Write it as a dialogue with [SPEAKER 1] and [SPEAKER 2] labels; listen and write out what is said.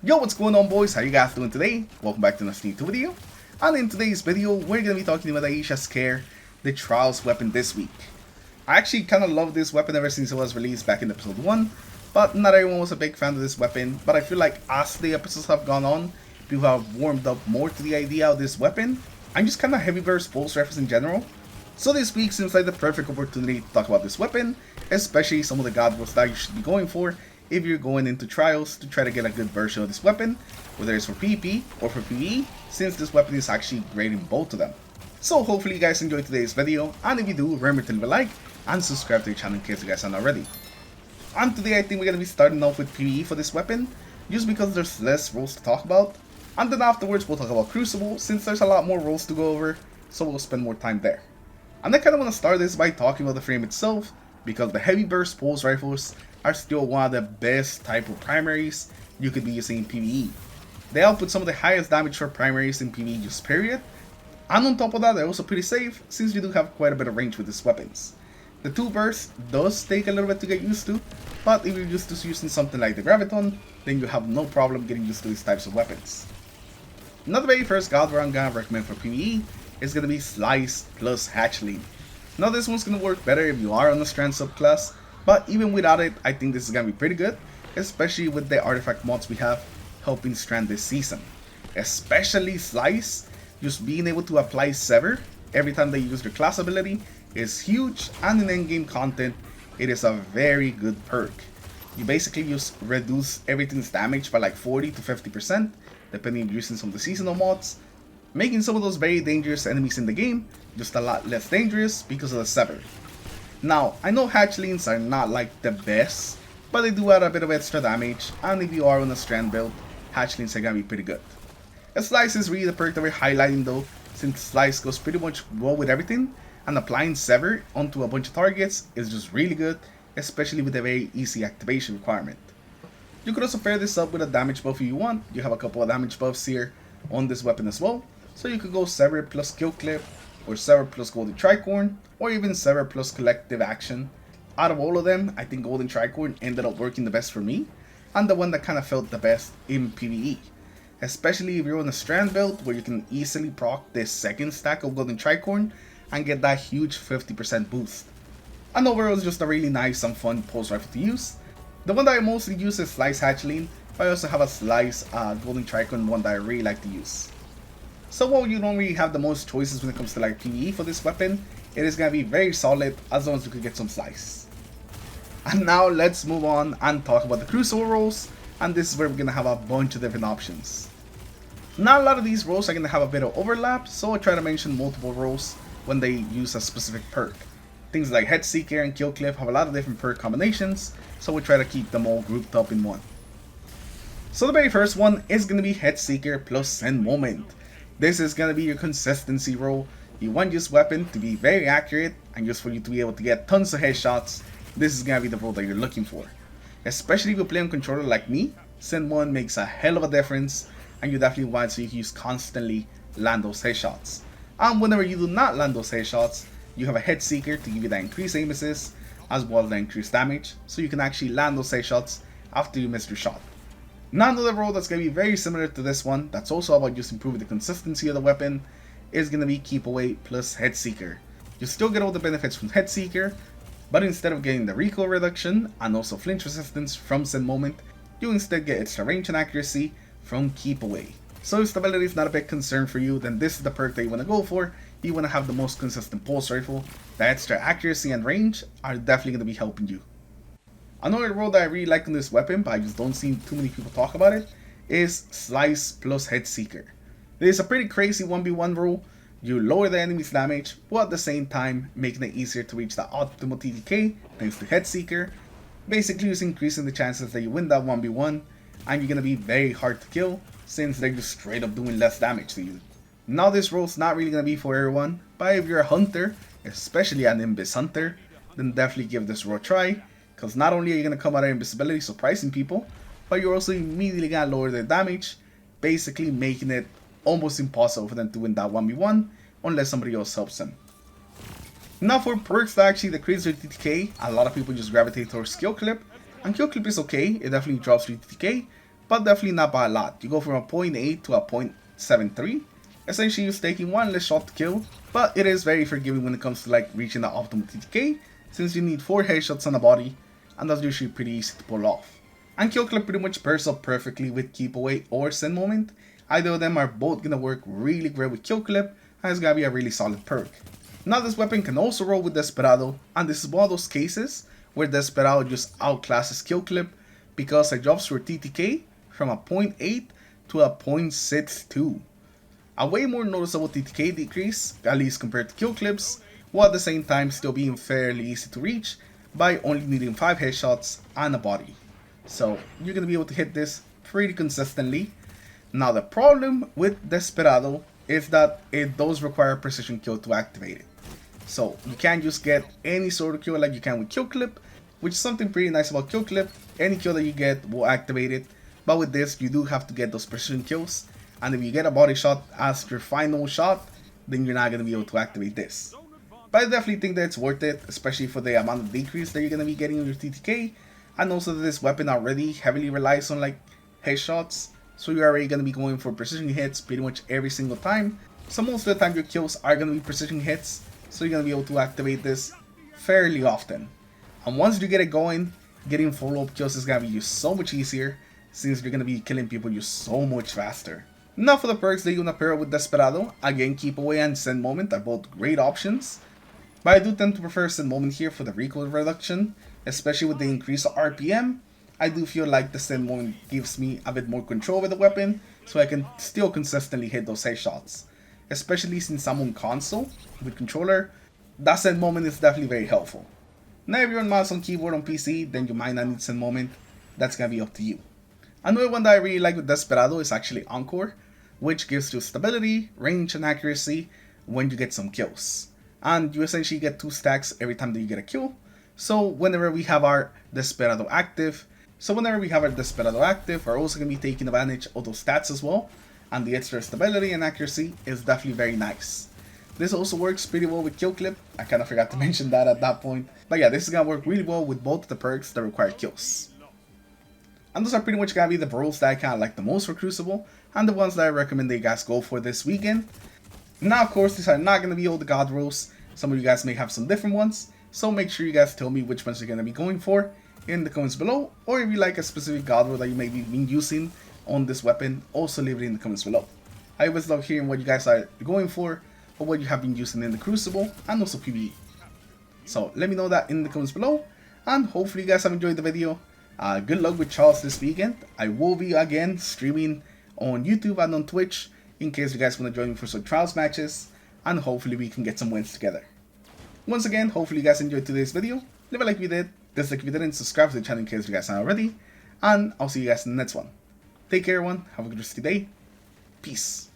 [SPEAKER 1] Yo, what's going on, boys? How you guys doing today? Welcome back to another new video. And in today's video, we're going to be talking about Aishas, the Trials weapon this week. I actually kind of love this weapon ever since it was released back in episode 1, but not everyone was a big fan of this weapon. But I feel like as the episodes have gone on, people have warmed up more to the idea of this weapon, and just kind of heavy burst pulse rifles in general. So this week seems like the perfect opportunity to talk about this weapon, especially some of the God Rolls that you should be going for if you're going into Trials to try to get a good version of this weapon, whether it's for PvP or for PvE, since this weapon is actually great in both of them. So hopefully you guys enjoyed today's video, and if you do, remember to leave a like and subscribe to the channel in case you guys aren't already. And today I think we're going to be starting off with PvE for this weapon, just because there's less roles to talk about, and then afterwards we'll talk about Crucible, since there's a lot more roles to go over, so we'll spend more time there. And I kind of want to start this by talking about the frame itself, because the heavy burst pulse rifles are still one of the best type of primaries you could be using in PvE. They output some of the highest damage for primaries in PvE just period, and on top of that they're also pretty safe since you do have quite a bit of range with these weapons. The 2 bursts does take a little bit to get used to, but if you're used to using something like the Graviton, then you have no problem getting used to these types of weapons. Now the very first God Roll I'm gonna recommend for PvE is gonna be Slice plus Hatchling. Now this one's gonna work better if you are on the Strand subclass, but even without it, I think this is gonna be pretty good, especially with the artifact mods we have helping Strand this season. Especially Slice, just being able to apply Sever every time they use their class ability is huge, and in endgame content, it is a very good perk. You basically just reduce everything's damage by like 40 to 50%, depending if you're using some of the seasonal mods, making some of those very dangerous enemies in the game just a lot less dangerous because of the Sever. Now, I know hatchlings are not like the best, but they do add a bit of extra damage, and if you are on a Strand build, hatchlings are gonna be pretty good. A Slice is really the perk that we're highlighting though, since Slice goes pretty much well with everything, and applying Sever onto a bunch of targets is just really good, especially with a very easy activation requirement. You could also pair this up with a damage buff if you want. You have a couple of damage buffs here on this weapon as well, so you could go Sever plus Kill Clip, or Sever plus Golden Tricorn, or even Sever plus Collective Action. Out of all of them, I think Golden Tricorn ended up working the best for me, and the one that kind of felt the best in PvE. Especially if you're on a Strand build where you can easily proc this second stack of Golden Tricorn and get that huge 50% boost. And overall it's just a really nice and fun pulse rifle to use. The one that I mostly use is Slice Hatchling, but I also have a Slice Golden Tricorn one that I really like to use. So while you don't really have the most choices when it comes to like PvE for this weapon, it is going to be very solid as long as you can get some Slice. And now let's move on and talk about the Crucible rolls, and this is where we're going to have a bunch of different options. Now a lot of these rolls are going to have a bit of overlap, so I try to mention multiple rolls when they use a specific perk. Things like Headseeker and Kill Clip have a lot of different perk combinations, so we try to keep them all grouped up in one. So the very first one is going to be Headseeker plus Send Moment. This is going to be your consistency roll. You want this weapon to be very accurate, and just for you to be able to get tons of headshots, this is going to be the roll that you're looking for. Especially if you play on controller like me, Send Moment makes a hell of a difference, and you definitely want so you can use constantly land those headshots. And whenever you do not land those headshots, you have a Headseeker to give you that increased aim assist, as well as the increased damage, so you can actually land those headshots after you missed your shot. Now another role that's going to be very similar to this one, that's also about just improving the consistency of the weapon, is going to be Keep Away plus Headseeker. You still get all the benefits from Headseeker, but instead of getting the recoil reduction and also flinch resistance from Send Moment, you instead get extra range and accuracy from Keep Away. So if stability is not a big concern for you, then this is the perk that you want to go for. You want to have the most consistent pulse rifle. The extra accuracy and range are definitely going to be helping you. Another role that I really like on this weapon, but I just don't see too many people talk about it, is Slice plus Headseeker. It is a pretty crazy 1v1 role. You lower the enemy's damage, while at the same time making it easier to reach the optimal TDK thanks to Headseeker. Basically just increasing the chances that you win that 1v1, and you're going to be very hard to kill since they're just straight up doing less damage to you. Now this role's not really going to be for everyone, but if you're a hunter, especially an Invis hunter, then definitely give this role a try. Because not only are you going to come out of invisibility surprising people, but you're also immediately going to lower their damage, basically making it almost impossible for them to win that 1v1 unless somebody else helps them. Now for perks that actually decrease their TTK, a lot of people just gravitate towards Skill Clip, and Kill Clip is okay, it definitely drops 3 TTK, but definitely not by a lot. You go from a 0.8 to a 0.73. Essentially you're taking one less shot to kill, but it is very forgiving when it comes to like reaching the optimal TTK, since you need 4 headshots on the body, and that's usually pretty easy to pull off. And kill clip pretty much pairs up perfectly with keep away or send moment. Either of them are both gonna work really great with kill clip, and it's gonna be a really solid perk. Now this weapon can also roll with Desperado, and this is one of those cases where Desperado just outclasses kill clip because it drops your TTK from a 0.8 to a 0.62. A way more noticeable TTK decrease, at least compared to kill clips, while at the same time still being fairly easy to reach by only needing 5 headshots and a body. So you're going to be able to hit this pretty consistently. Now the problem with Desperado is that it does require a precision kill to activate it. So you can't just get any sort of kill like you can with kill clip, which is something pretty nice about kill clip. Any kill that you get will activate it, but with this you do have to get those precision kills, and if you get a body shot as your final shot, then you're not going to be able to activate this. But I definitely think that it's worth it, especially for the amount of decrease that you're going to be getting in your TTK, and also that this weapon already heavily relies on like headshots, so you're already going to be going for precision hits pretty much every single time. So most of the time your kills are going to be precision hits, so you're going to be able to activate this fairly often. And once you get it going, getting follow-up kills is going to be just so much easier, since you're going to be killing people just so much faster. Now for the perks that you want to pair up with Desperado, again keep away and send moment are both great options, but I do tend to prefer send moment here for the recoil reduction, especially with the increase of RPM. I do feel like the send moment gives me a bit more control over the weapon, so I can still consistently hit those headshots. Especially since I'm on console with controller, that send moment is definitely very helpful. Now if you're on mouse and keyboard on PC, then you might not need send moment. That's gonna be up to you. Another one that I really like with Desperado is actually Encore, which gives you stability, range, and accuracy when you get some kills. And you essentially get 2 stacks every time that you get a kill. So whenever we have our Desperado active, we're also gonna be taking advantage of those stats as well. And the extra stability and accuracy is definitely very nice. This also works pretty well with kill clip. I kind of forgot to mention that at that point. But yeah, this is going to work really well with both of the perks that require kills. And those are pretty much going to be the rolls that I kind of like the most for Crucible, and the ones that I recommend that you guys go for this weekend. Now of course, these are not going to be all the God Rolls. Some of you guys may have some different ones, so make sure you guys tell me which ones you're going to be going for in the comments below. Or if you like a specific God Roll that you may be using on this weapon, also leave it in the comments below. I always love hearing what you guys are going for, or what you have been using in the Crucible and also PVE. So let me know that in the comments below, and hopefully you guys have enjoyed the video. Good luck with Charles this weekend. I will be again streaming on YouTube and on Twitch in case you guys want to join me for some trials matches, and hopefully we can get some wins together. Once again, hopefully you guys enjoyed today's video. Leave a like if you did, dislike if you didn't, subscribe to the channel in case you guys aren't already, and I'll see you guys in the next one. Take care everyone, have a good rest of the day, peace.